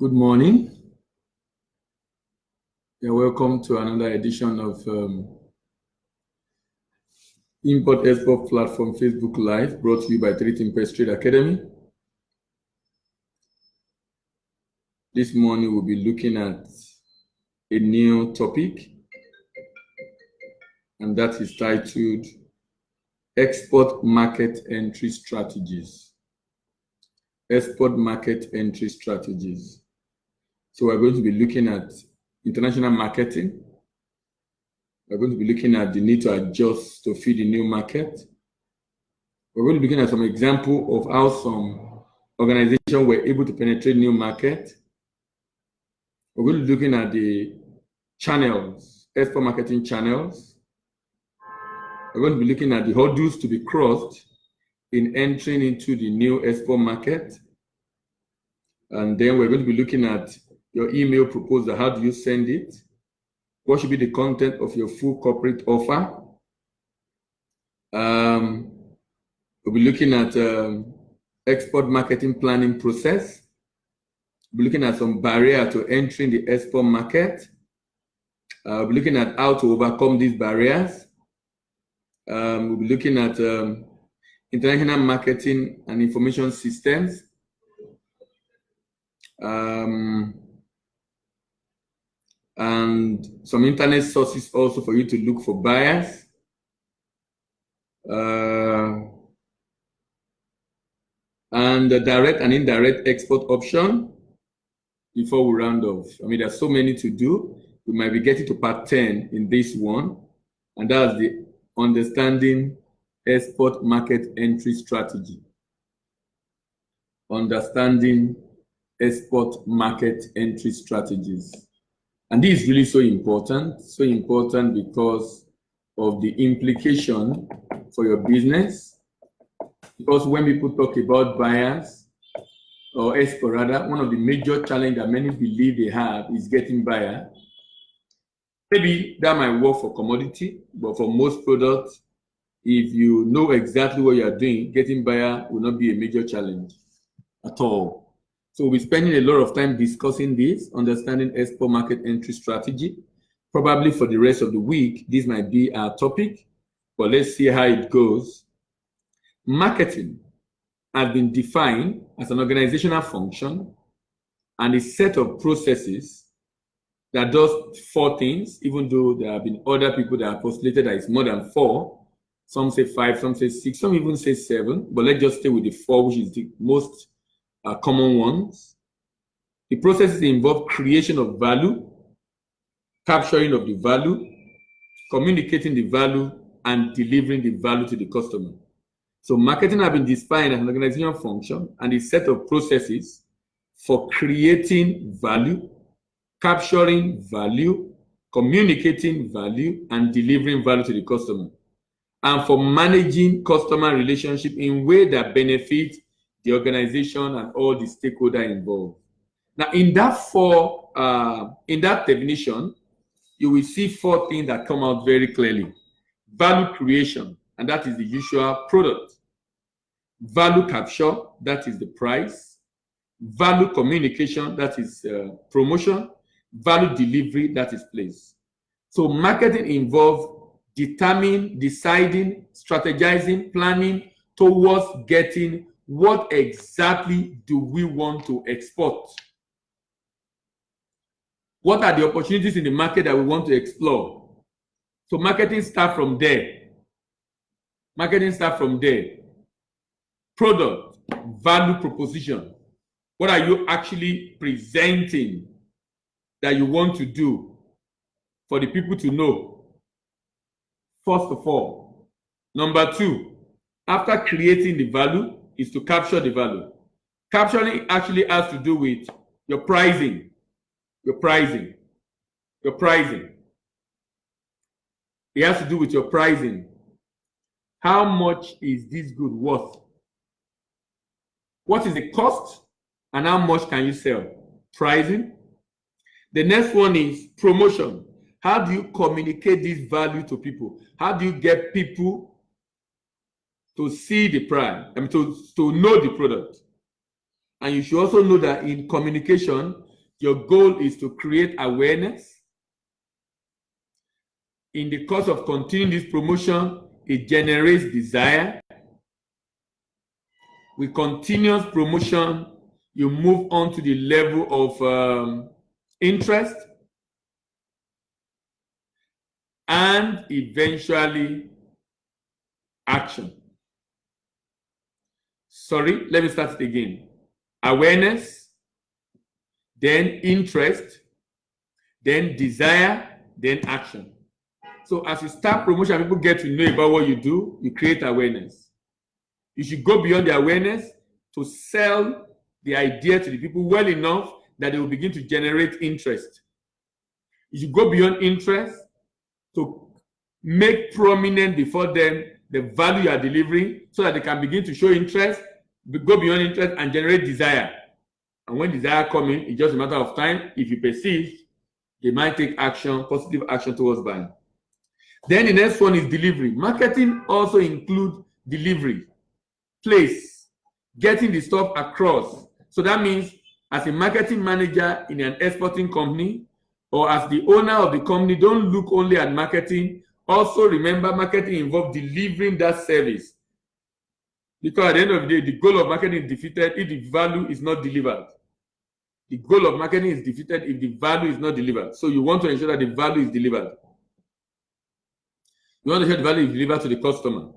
Good morning. You're welcome to another edition of Import-Export Platform Facebook Live, brought to you by 3Thinkers Trade Academy. This morning we'll be looking at a new topic, and that is titled Export Market Entry Strategies. Export Market Entry Strategies. So we're going to be looking at international marketing. We're going to be looking at the need to adjust to feed the new market. We're going to be looking at some example of how some organizations were able to penetrate new market. We're going to be looking at the channels, export marketing channels. We're going to be looking at the hurdles to be crossed in entering into the new export market. And then we're going to be looking at your email proposal. How do you send it? What should be the content of your full corporate offer? We'll be looking at export marketing planning process. We'll be looking at some barrier to entering the export market. We'll be looking at how to overcome these barriers. We'll be looking at international marketing and information systems. And some internet sources also for you to look for buyers. And the direct and indirect export option before we round off. I mean, there's so many to do. We might be getting to part 10 in this one, and that's the understanding export market entry strategy. Understanding export market entry strategies. And this is really so important because of the implication for your business. Because when people talk about buyers, or export rather, one of the major challenges that many believe they have is getting buyer. Maybe that might work for commodity, but for most products, if you know exactly what you are doing, getting buyer will not be a major challenge at all. So we'll be spending a lot of time discussing this, understanding export market entry strategy. Probably for the rest of the week, this might be our topic, but let's see how it goes. Marketing has been defined as an organizational function and a set of processes that does 4 things, even though there have been other people that have postulated that it's more than 4. Some say 5, some say 6, some even say 7, but let's just stay with the 4, which is the most common ones. The processes involve creation of value, capturing of the value, communicating the value, and delivering the value to the customer. So marketing has been defined as an organizational function and a set of processes for creating value, capturing value, communicating value, and delivering value to the customer, and for managing customer relationship in ways that benefit the organization and all the stakeholders involved. Now, in that definition, you will see 4 things that come out very clearly. Value creation, and that is the usual product. Value capture, that is the price. Value communication, that is promotion. Value delivery, that is place. So marketing involves deciding, strategizing, planning towards getting what exactly do we want to export? What are the opportunities in the market that we want to explore? So marketing starts from there. Product, value proposition. What are you actually presenting that you want to do for the people to know? First of all. Number 2, after creating the value, is to capture the value. Capturing actually has to do with your pricing. It has to do with your pricing. How much is this good worth? What is the cost and how much can you sell? Pricing. The next one is promotion. How do you communicate this value to people? How do you get people to see the price, to know the product? And you should also know that in communication, Your goal is to create awareness. In the course of continuing this promotion, it generates desire. With continuous promotion, you move on to the level of interest and eventually action. Sorry, let me start it again. Awareness, then interest, then desire, then action. So as you start promotion, people get to know about what you do, you create awareness. You should go beyond the awareness to sell the idea to the people well enough that they will begin to generate interest. You should go beyond interest to make prominent before them the value you are delivering so that they can begin to show interest, go beyond interest and generate desire. And when desire comes in, it's just a matter of time. If you persist, they might take action, positive action towards buying. Then the next one is delivery. Marketing also includes delivery, place, getting the stuff across. So that means as a marketing manager in an exporting company or as the owner of the company, don't look only at marketing. Also remember marketing involves delivering that service. Because at the end of the day, the goal of marketing is defeated if the value is not delivered. The goal of marketing is defeated if the value is not delivered. So you want to ensure that the value is delivered. You want to ensure the value is delivered to the customer.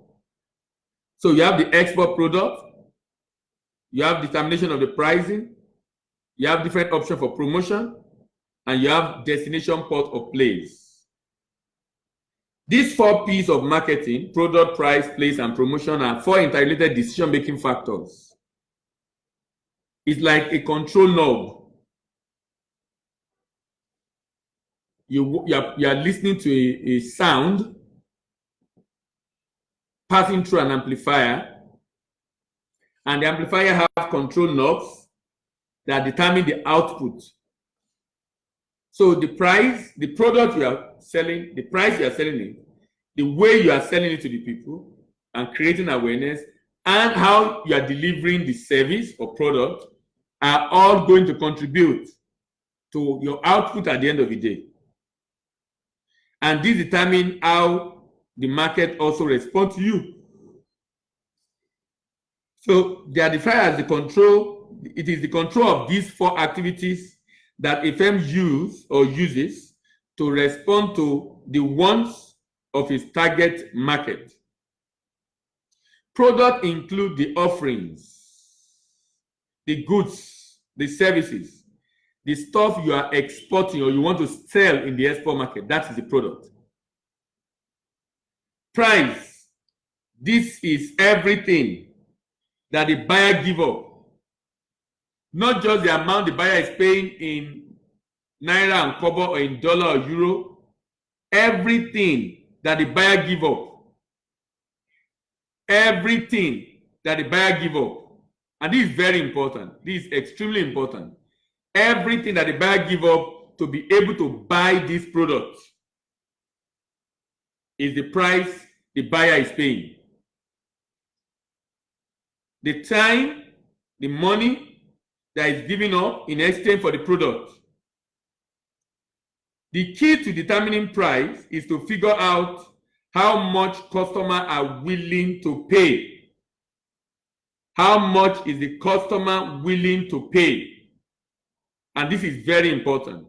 So you have the export product, you have determination of the pricing, you have different options for promotion, and you have destination port of place. These 4 P's of marketing, product, price, place, and promotion, are 4 interrelated decision-making factors. It's like a control knob. You are listening to a sound passing through an amplifier, and the amplifier have control knobs that determine the output. So the price, the product you are selling, the price you are selling it, the way you are selling it to the people and creating awareness, and how you are delivering the service or product are all going to contribute to your output at the end of the day. And this determines how the market also responds to you. So they are defined as the control. It is the control of these 4 activities that a firm uses to respond to the wants of its target market. Product include the offerings, the goods, the services, the stuff you are exporting or you want to sell in the export market. That is the product. Price. This is everything that the buyer gives up. Not just the amount the buyer is paying in naira and kobo or in dollar or euro. Everything that the buyer gives up. Everything that the buyer gives up. And this is very important. This is extremely important. Everything that the buyer gives up to be able to buy this product is the price the buyer is paying. The time, the money that is given up in exchange for the product. The key to determining price is to figure out how much customers are willing to pay. How much is the customer willing to pay? And this is very important.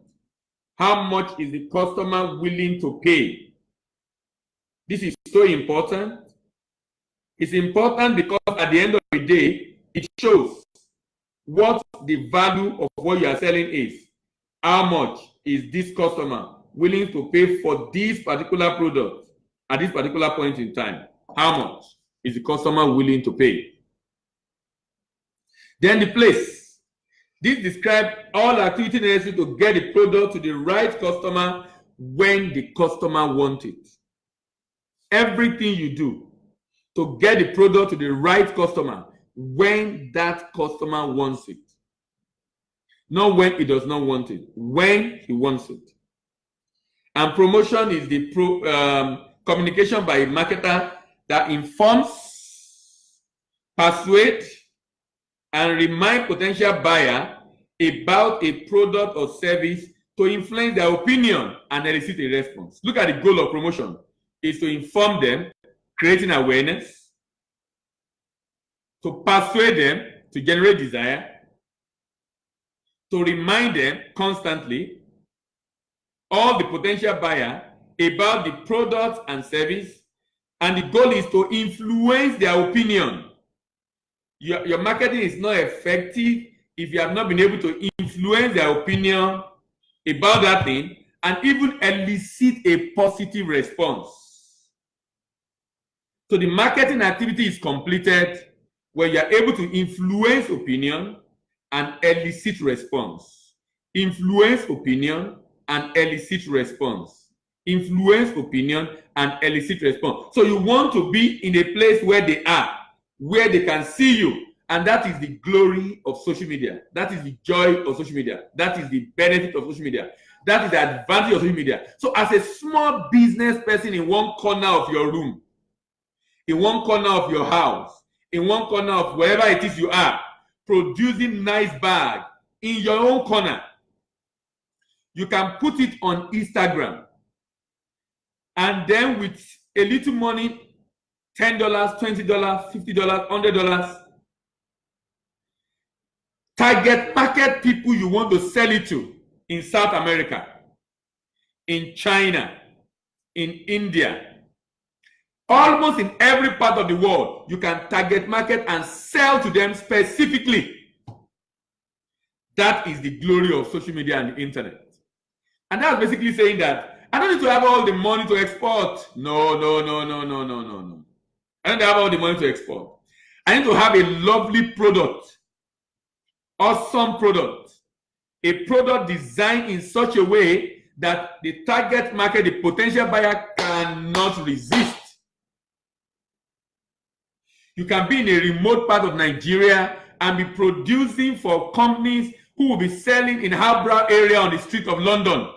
How much is the customer willing to pay? This is so important. It's important because at the end of the day, it shows what the value of what you are selling is. How much is this customer willing to pay for this particular product at this particular point in time? How much is the customer willing to pay? Then the place. This describes all activity necessary to get the product to the right customer when the customer wants it. Everything you do to get the product to the right customer when that customer wants it. Not when he does not want it, when he wants it. And promotion is the communication by a marketer that informs, persuades, and remind potential buyer about a product or service to influence their opinion and elicit a response. Look at the goal of promotion. Is to inform them, creating awareness, to persuade them, to generate desire, to remind them constantly, all the potential buyer, about the product and service, and the goal is to influence their opinion. Your marketing is not effective if you have not been able to influence their opinion about that thing and even elicit a positive response. So the marketing activity is completed when you are able to influence opinion and elicit response. Influence opinion and elicit response. Influence opinion and elicit response. So you want to be in a place where they are, where they can see you, and that is the glory of social media. That is the joy of social media. That is the benefit of social media. That is the advantage of social media. So as a small business person in one corner of your room, in one corner of your house, in one corner of wherever it is you are, producing nice bag in your own corner, you can put it on Instagram, and then with a little money, $10, $20, $50, $100, target market people you want to sell it to in South America, in China, in India, almost in every part of the world. You can target market and sell to them specifically. That is the glory of social media and the internet. And that's basically saying that I don't need to have all the money to export. No. I don't have all the money to export. I need to have a lovely product, awesome product, a product designed in such a way that the target market, the potential buyer, cannot resist. You can be in a remote part of Nigeria and be producing for companies who will be selling in Harborough area on the street of London.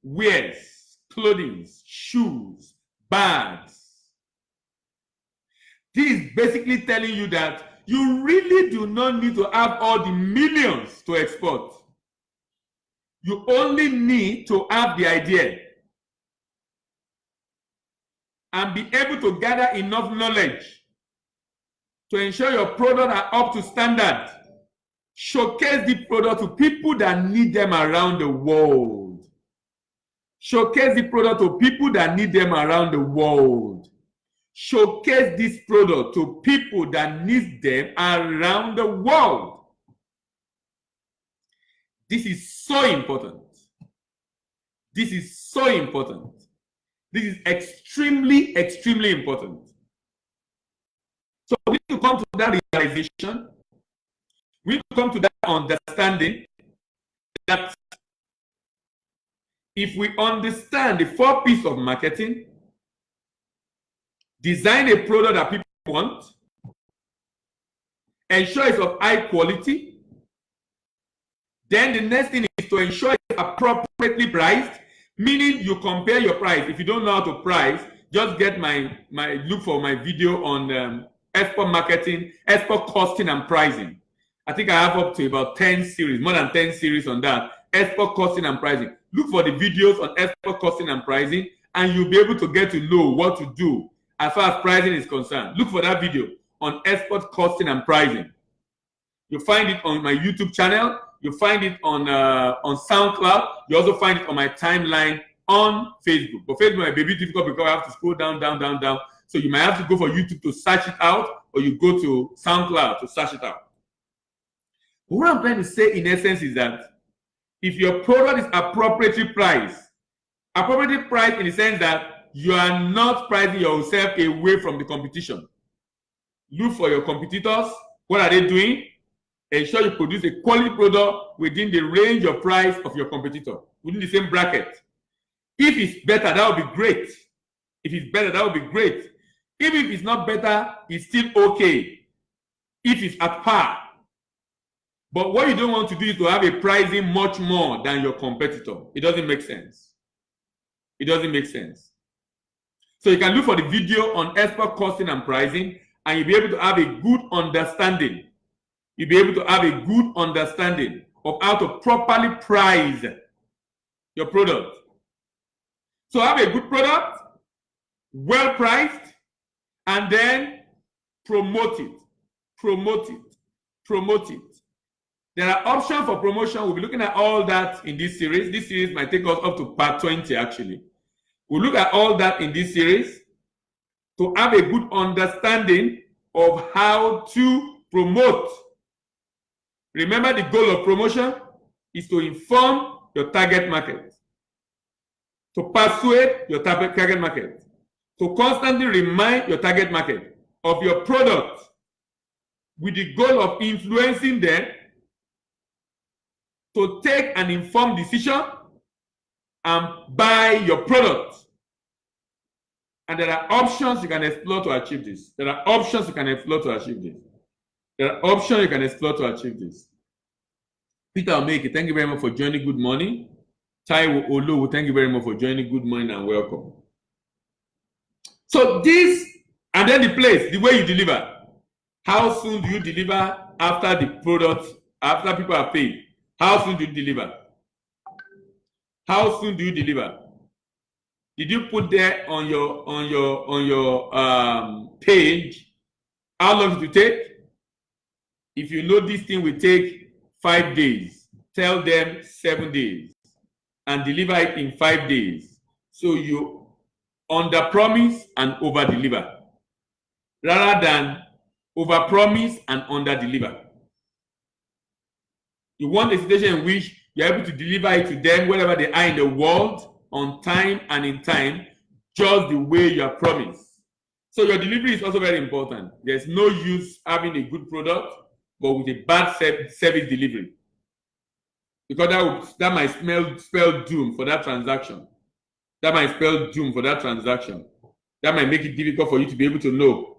Wares, clothing, shoes, bags. This is basically telling you that you really do not need to have all the millions to export. You only need to have the idea and be able to gather enough knowledge to ensure your products are up to standard. Showcase the product to people that need them around the world. Showcase the product to people that need them around the world. Showcase this product to people that need them around the world. This is so important. This is so important. This is extremely, extremely important. So we need to come to that realization. We need to come to that understanding that if we understand the 4 P's of marketing, design a product that people want, ensure it's of high quality, then the next thing is to ensure it's appropriately priced, meaning you compare your price. If you don't know how to price, just get look for my video on export marketing, export costing and pricing. I think I have up to about 10 series, more than 10 series on that, export costing and pricing. Look for the videos on export costing and pricing, and you'll be able to get to know what to do as far as pricing is concerned. Look for that video on export costing and pricing. You'll find it on my YouTube channel. You'll find it on SoundCloud. You also find it on my timeline on Facebook. But Facebook might be a bit difficult because I have to scroll down. So you might have to go for YouTube to search it out, or you go to SoundCloud to search it out. But what I'm trying to say in essence is that if your product is appropriately priced in the sense that you are not pricing yourself away from the competition. Look for your competitors. What are they doing? Ensure you produce a quality product within the range of price of your competitor, within the same bracket. If it's better, that would be great. If it's better, that would be great. Even if it's not better, it's still okay. If it's at par. But what you don't want to do is to have a pricing much more than your competitor. It doesn't make sense. It doesn't make sense. So you can look for the video on export costing and pricing, and you'll be able to have a good understanding you'll be able to have a good understanding of how to properly price your product. So have a good product, well priced, and then promote it, promote it, promote it. There are options for promotion. We'll be looking at all that in this series. This series might take us up to part 20 actually. We'll look at all that in this series to have a good understanding of how to promote. Remember, the goal of promotion is to inform your target market, to persuade your target market, to constantly remind your target market of your product with the goal of influencing them to take an informed decision and buy your product. And there are options you can explore to achieve this. There are options you can explore to achieve this. There are options you can explore to achieve this. Peter Omeke, thank you very much for joining. Good morning. Taiwo Olowo, thank you very much for joining. Good morning and welcome. So this, and then the place, the way you deliver. How soon do you deliver after the product, after people are paid? How soon do you deliver? How soon do you deliver? Did you put there on your page how long did it take? If you know this thing will take 5 days, tell them 7 days and deliver it in 5 days. So you under promise and over deliver rather than over promise and under deliver. You want a situation in which you're able to deliver it to them wherever they are in the world on time and in time, just the way you are promised. So your delivery is also very important. There's no use having a good product but with a bad service delivery, because that might spell doom for that transaction. That might spell doom for that transaction. That might make it difficult for you to be able to know.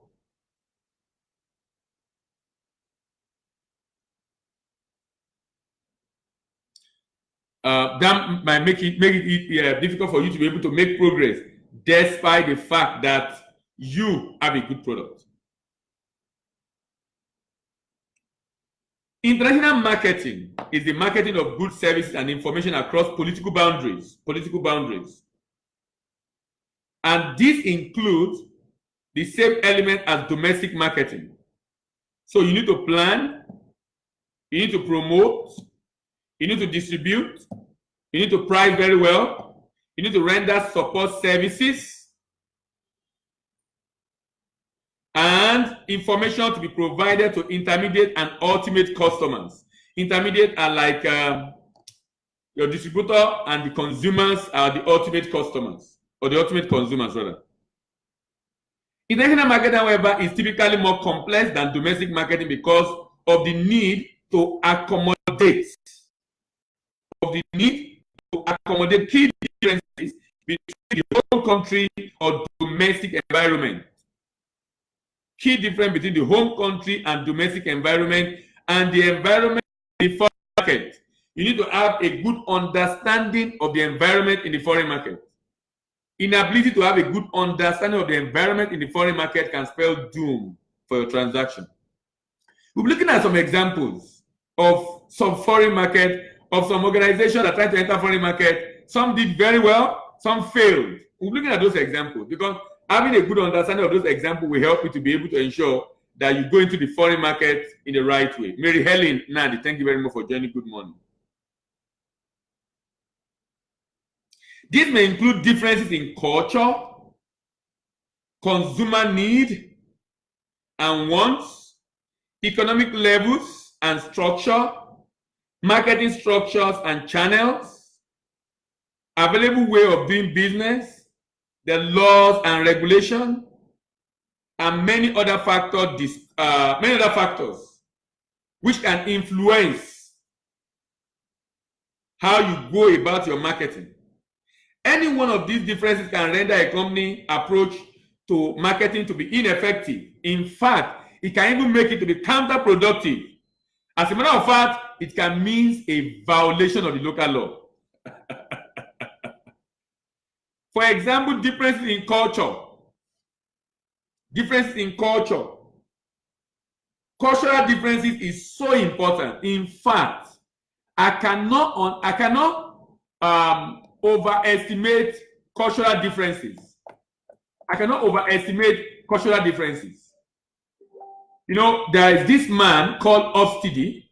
That might make it difficult for you to be able to make progress despite the fact that you have a good product. International marketing is the marketing of goods, services, and information across political boundaries. And this includes the same element as domestic marketing. So you need to plan, you need to promote, you need to distribute, you need to price very well, you need to render support services, and information to be provided to intermediate and ultimate customers. Intermediate are like your distributor, and the consumers are the ultimate customers, or the ultimate consumers rather. International marketing, however, is typically more complex than domestic marketing because of the need to accommodate key differences between the home country or domestic environment. Key difference between the home country and domestic environment and the environment in the foreign market. You need to have a good understanding of the environment in the foreign market. Inability to have a good understanding of the environment in the foreign market can spell doom for your transaction. We'll be looking at some examples of some foreign market, of some organizations that try to enter foreign market. Some did very well, some failed. We'll be looking at those examples because having a good understanding of those examples will help you to be able to ensure that you go into the foreign market in the right way. Mary Helen Nandi, thank you very much for joining. Good morning. This may include differences in culture, consumer need and wants, economic levels and structure, marketing structures and channels, available way of doing business, the laws and regulation, and many other factors which can influence how you go about your marketing. Any one of these differences can render a company approach to marketing to be ineffective. In fact, it can even make it to be counterproductive. As a matter of fact, it can mean a violation of the local law. For example, differences in culture. Differences in culture. cultural differences is so important. In fact, I cannot overestimate cultural differences. I cannot overestimate cultural differences. You know, there is this man called Ofstede.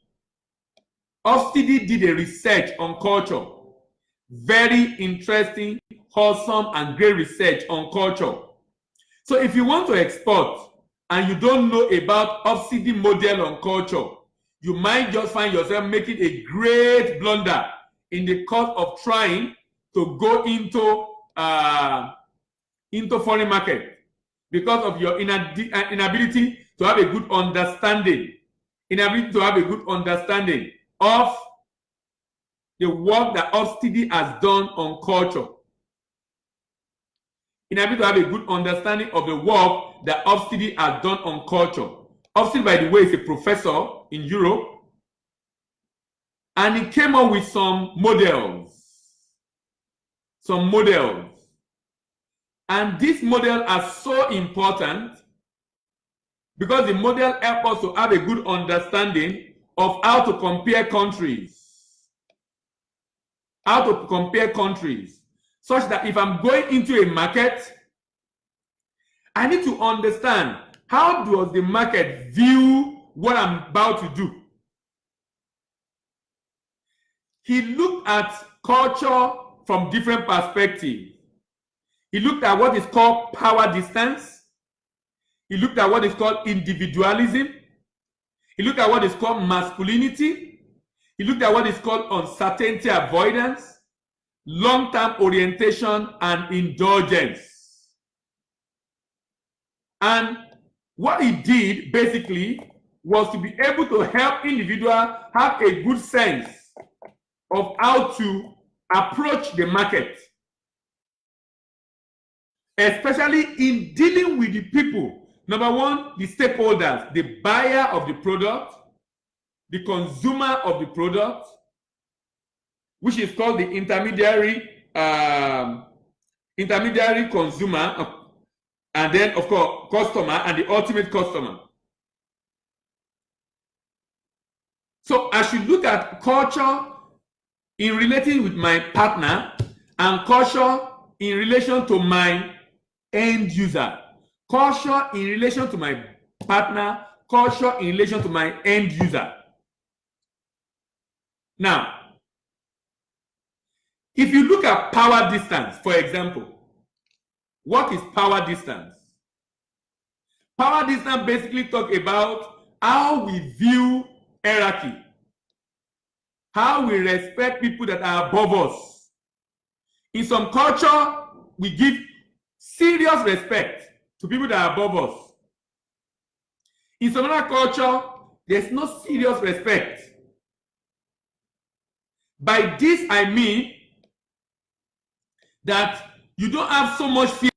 Ofstede did a research on culture. Very interesting, wholesome, and great research on culture. So if you want to export and you don't know about Ofstede model on culture, you might just find yourself making a great blunder in the course of trying to go into foreign market because of your inability to have a good understanding, of the work that Ofstede has done on culture. Inability to have a good understanding of the work that Ofstede has done on culture. Ofstede, by the way, is a professor in Europe, and he came up with some models. And these models are so important because the model helps us to have a good understanding of how to compare countries. Such that if I'm going into a market, I need to understand how does the market view what I'm about to do. He looked at culture from different perspectives. He looked at what is called power distance. He looked at what is called individualism. He looked at what is called masculinity. He looked at what is called uncertainty avoidance, long-term orientation, and indulgence. And what he did basically was to be able to help individuals have a good sense of how to approach the market, especially in dealing with the people. Number one, the stakeholders, the buyer of the product, the consumer of the product, which is called the intermediary consumer, and then, of course, customer, and the ultimate customer. So I should look at culture in relating with my partner and culture in relation to my end user. Culture in relation to my partner, culture in relation to my end user. Now, if you look at power distance, for example, what is power distance? Power distance basically talks about how we view hierarchy, how we respect people that are above us. In some culture, we give serious respect to people that are above us. In some other culture, there's no serious respect. By this, I mean that you don't have so much fear.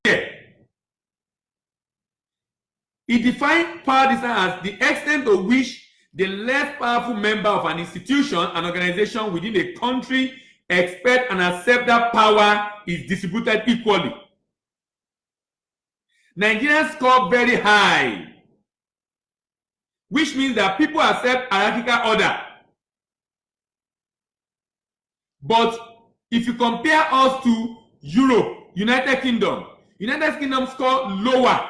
It defines power distance as the extent to which the less powerful member of an institution, an organization within a country, expect and accept that power is distributed equally. Nigerians score very high, which means that people accept hierarchical order. But if you compare us to Europe, United Kingdom score lower,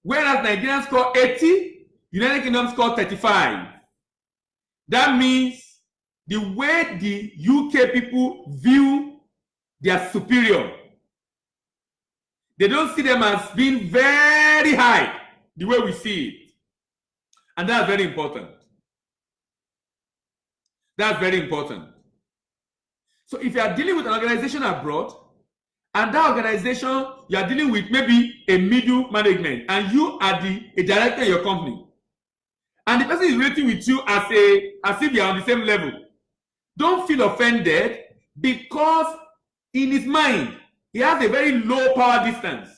whereas Nigerians score 80, United Kingdom score 35. That means the way the UK people view their superior, they don't see them as being very high the way we see it. And that's very important. That's very important. So if you are dealing with an organization abroad, and that organization, you are dealing with maybe a middle management, and you are a director in your company, and the person is relating with you as if you are on the same level, don't feel offended, because in his mind, he has a very low power distance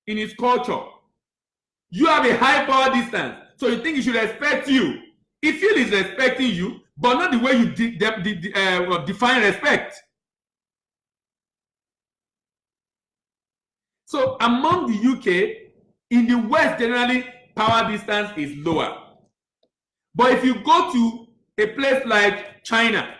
in his culture. You have a high power distance, so you think he should respect you. He feels he's respecting you, but not the way you define respect. So among the UK, in the West generally, power distance is lower. But if you go to a place like China,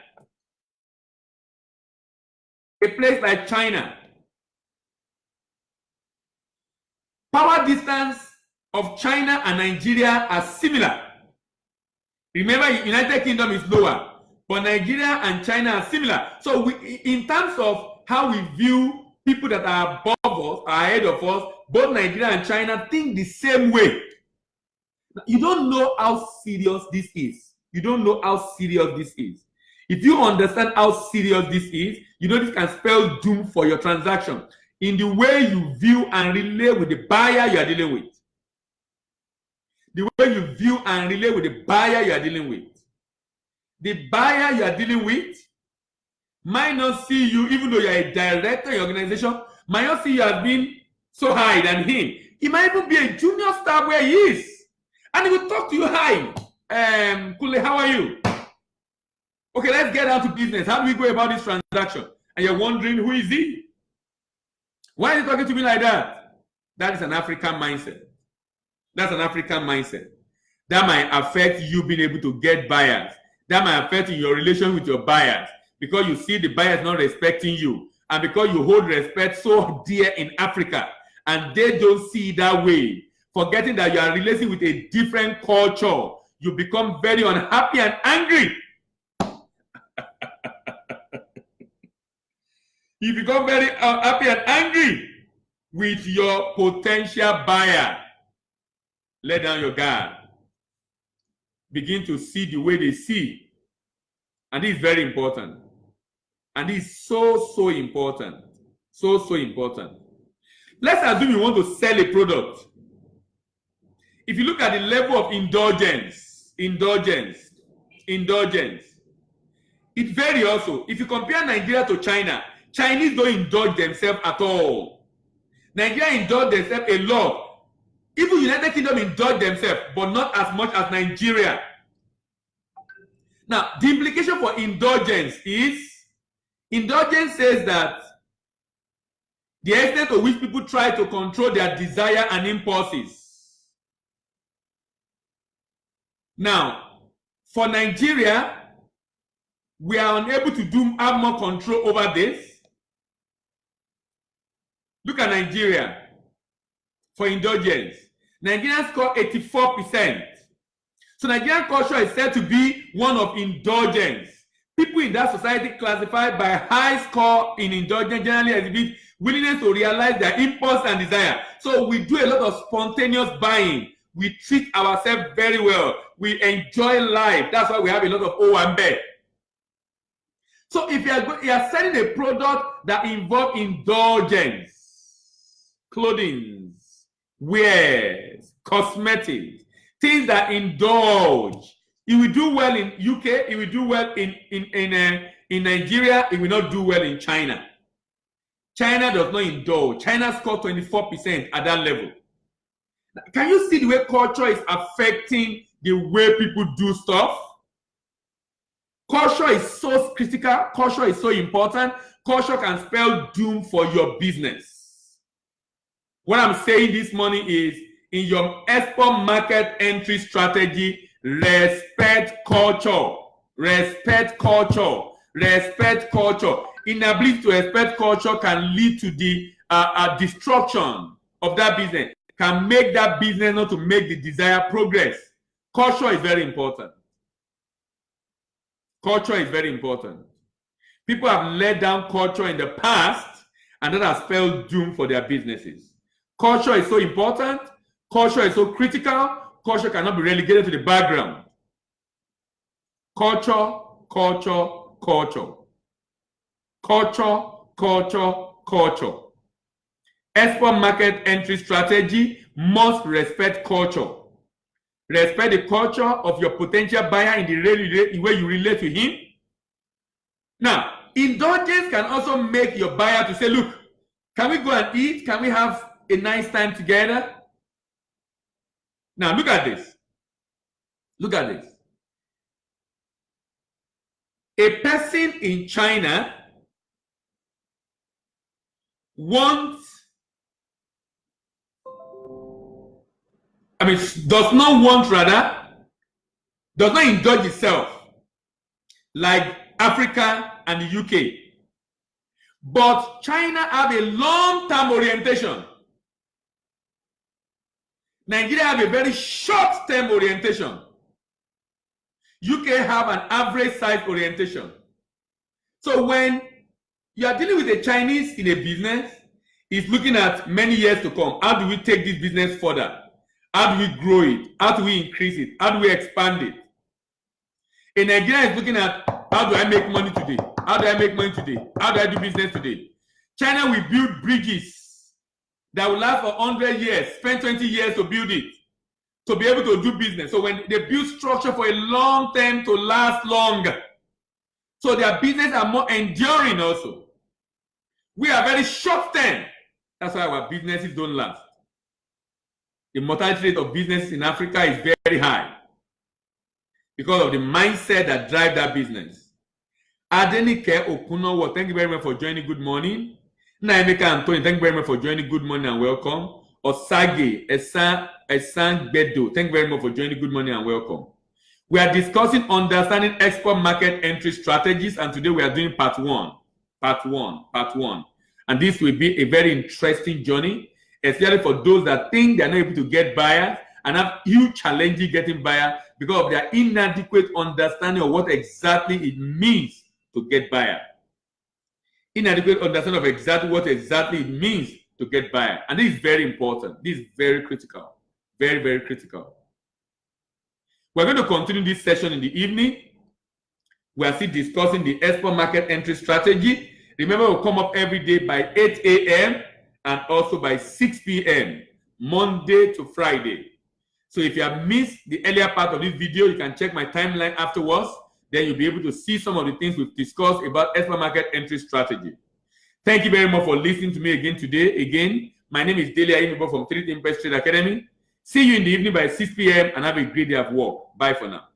power distance of China and Nigeria are similar. Remember, United Kingdom is lower, but Nigeria and China are similar. So in terms of how we view people that are above us, are ahead of us, both Nigeria and China think the same way. You don't know how serious this is. You don't know how serious this is. If you understand how serious this is, you know this can spell doom for your transaction in the way you view and relate with the buyer you are dealing with. The way you view and relate with the buyer you are dealing with. The buyer you are dealing with might not see you, even though you are a director in your organization, might not see you as being so high than him. He might even be a junior staff where he is. And he will talk to you, hi, Kule, how are you? Okay, let's get down to business. How do we go about this transaction? And you're wondering, who is he? Why is he talking to me like that? That is an African mindset. That's an African mindset. That might affect you being able to get buyers. That might affect your relation with your buyers because you see the buyers not respecting you and because you hold respect so dear in Africa and they don't see it that way. Forgetting that you are relating with a different culture, you become very unhappy and angry. You become very unhappy and angry with your potential buyer. Let down your guard. Begin to see the way they see. And this is very important. And this is so important. So important. Let's assume you want to sell a product. If you look at the level of indulgence, it varies also. If you compare Nigeria to China, Chinese don't indulge themselves at all. Nigeria indulge themselves a lot. Even United Kingdom indulge themselves, but not as much as Nigeria. Now, the implication for indulgence says that the extent to which people try to control their desire and impulses. Now, for Nigeria, we are unable to have more control over this. Look at Nigeria for indulgence. Nigerians score 84%. So Nigerian culture is said to be one of indulgence. People in that society classified by high score in indulgence generally exhibit willingness to realize their impulse and desire. So we do a lot of spontaneous buying. We treat ourselves very well. We enjoy life. That's why we have a lot of Owambe. So if you are selling a product that involves indulgence, clothing, wares, cosmetics, things that indulge, it will do well in UK, it will do well in Nigeria, it will not do well in China. China does not indulge. China scored 24% at that level. Can you see the way culture is affecting the way people do stuff? Culture is so critical. Culture is so important. Culture can spell doom for your business. What I'm saying this morning is, in your export market entry strategy, respect culture. Respect culture. Respect culture. Inability to respect culture can lead to the destruction of that business. Can make that business not to make the desired progress. Culture is very important. Culture is very important. People have let down culture in the past, and that has spelled doom for their businesses. Culture is so important. Culture is so critical. Culture cannot be relegated to the background. Culture, culture, culture. Culture, culture, culture. Export market entry strategy must respect culture. Respect the culture of your potential buyer in the way you relate to him. Now, indulgence can also make your buyer to say, look, can we go and eat? Can we have a nice time together? Now, look at this. Look at this. A person in China wants does not want rather, does not indulge itself like Africa and the UK. But China have a long-term orientation. Nigeria have a very short-term orientation. UK have an average size orientation. So when you are dealing with a Chinese in a business, it's looking at many years to come. How do we take this business further? How do we grow it? How do we increase it? How do we expand it? A Nigerian is looking at, how do I make money today? How do I make money today? How do I do business today? China will build bridges that will last for 100 years, spend 20 years to build it, to be able to do business. So when they build structure for a long time to last long, so their business are more enduring also. We are very short term. That's why our businesses don't last. The mortality rate of businesses in Africa is very high because of the mindset that drives that business. Adenike Okunowo, thank you very much for joining. Good morning. Naimeka Anthony, thank you very much for joining. Good morning and welcome. Osage Esan Bedo, thank you very much for joining. Good morning and welcome. We are discussing understanding export market entry strategies, and today we are doing part one. And this will be a very interesting journey, especially for those that think they are not able to get buyers and have huge challenges getting buyers because of their inadequate understanding of what exactly it means to get buyer. Inadequate understanding of exactly what exactly it means to get buyer. And this is very important. This is very critical. Very, very critical. We're going to continue this session in the evening. We are still discussing the export market entry strategy. Remember, we'll come up every day by 8 a.m. and also by 6 p.m. Monday to Friday. So if you have missed the earlier part of this video, you can check my timeline afterwards. Then you'll be able to see some of the things we've discussed about export market entry strategy. Thank you very much for listening to me again today. Again, my name is Delia Imibo from 3D Impulse Trade Academy. See you in the evening by 6 p.m. and have a great day of work. Bye for now.